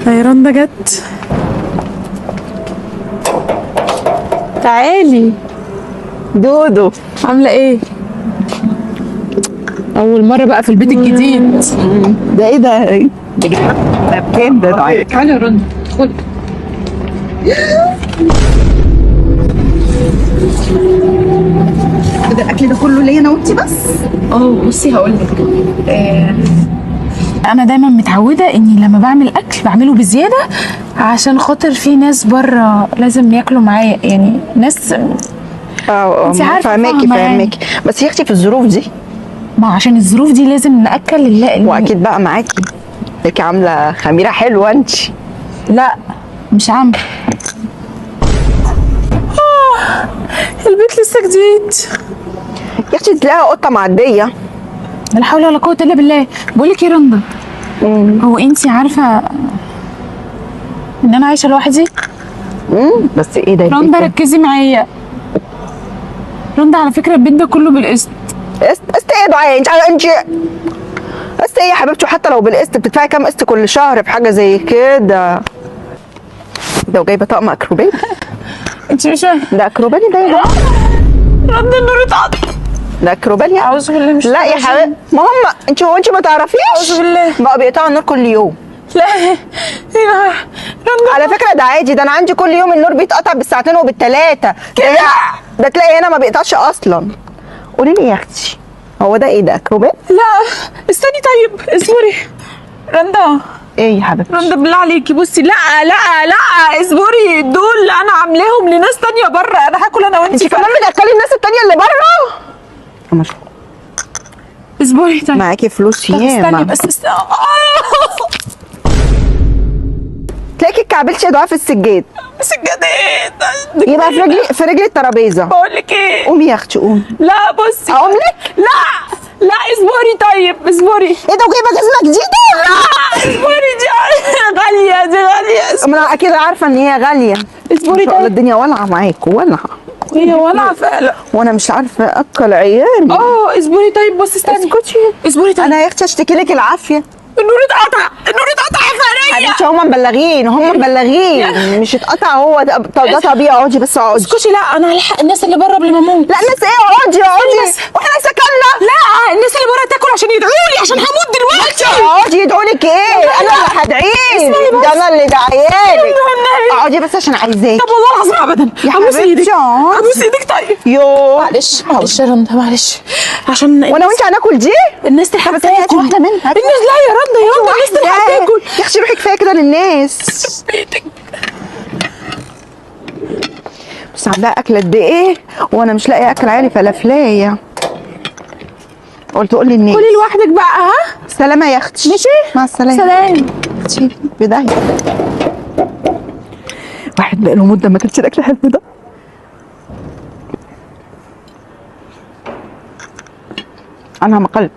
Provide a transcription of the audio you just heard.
هي رندا جت. تعالي دودو، عامله ايه؟ اول مره بقى في البيت الجديد. ده ايه ده؟ ده بكام ده؟ تعالي يا رندا ادخلي. ده الاكل ده كله ليا انا وانتي بس؟ بصي هقول لك. انا دايما متعوده اني لما بعمل اكل بعمله بزياده عشان خاطر في ناس بره لازم ياكلوا معايا، يعني ناس. انت عارفه فاهماكي فاهمة يعني. فاهماكي، بس يا اختي في الظروف دي. ما عشان الظروف دي لازم ناكل واكيد بقى معاكي ليكي عامله خميره حلوه انتي. لا مش عامله. البيت لسه جديد يا اختي تلاقيها قطه معديه. لا حول ولا قوه الا بالله. بقول لك ايه يا رندا، هو انت عارفه ان انا عايشه لوحدي؟ بس ايه ده؟ رندا ركزي معايا. رندا على فكره البيت ده كله بالقسط. قسط ايه دعاء؟ انت قسط ايه يا حبيبتي؟ وحتى لو بالقسط بتدفعي كام قسط كل شهر في حاجه زي كده؟ ده وجايبه طقم اكروبات. انت مش فاهمه. ده اكروباني ده يا جماعه. رندا النور اتقطع. ده اكروباني. اعوذ بالله مش لا يا حبيبتي، ما هم انت ما تعرفيش. اعوذ بالله. بقوا بيقطعوا النور كل يوم. لا رندا على فكره ده عادي، ده انا عندي كل يوم النور بيتقطع بالساعتين وبالثلاثه كده. ده تلاقي هنا ما بيقطعش اصلا. قولي لي يا اختي، هو ده ايه ده؟ اكروبات؟ لا استني طيب اصبري. رندا ايه يا حبيبتي؟ رندا بالله عليكي بصي. لا اصبري، دول انا عاملاهم لناس تانية بره، انا هاكل انا وانتي. انت كمان بتاكلي الناس التانية اللي بره؟ اصبري طيب. معاكي فلوس طب ياما. استني بس تلاقيكي اتكعبلتي يا دعاء في السجاد. سجادة ايه؟ يبقى في رجل الترابيزه. بقول لك ايه؟ قومي يا اختي قومي. لا بصي. اقوم لك؟ لا اصبري طيب اصبري. ايه ده وجايبه جزمه جديده؟ لا اصبري دي غالية، دي غالية. ما انا اكيد عارفه ان هي غاليه. اصبري طيب طيب. الدنيا ولعه معاكوا ولعه. هي ولعة فعلا. وانا مش عارفه اكل عيالي. اصبري طيب بصي استني. اسكتي. اصبري طيب. انا يا اختي اشتكي لك العافيه. النور اتقطع يا فنية. حبيبتي هم مبلغين مش اتقطع، هو ده طبيعي. اقعدي بس اقعدي. اسكتي. لا انا هلحق الناس اللي بره قبل ما اموت. لا الناس ايه؟ اقعدي واحنا سكننا. لا الناس اللي بره تاكل عشان يدعوا لي عشان هموت دلوقتي. اقعدي يدعوا لك ايه؟ انا اللي هدعيك، ده انا اللي دعيالك. اقعدي بس عشان عايزاك. طب والله العظيم ابدا. يا ابوس ايدك حبيبتي اقعدي. ابوس ايدك طيب. يوه معلش يا رندا معلش عشان وانا وانت هناكل دي؟ الناس تلحق بس هاتي تاكل. واحده منها. الناس لا يا رندا الناس تلحق تاكل. يا اختي روحي كفايه كده للناس. بس عاملاها اكل قد ايه وانا مش لاقيه اكل عيالي فلافلايه. قلت قول لي الناس. كلي لوحدك بقى. ها سلامه يا اختي. ماشي مع السلامه. سلام. بدايه واحد بقى له مده ما كانش الاكل حلو ده. انا مقلب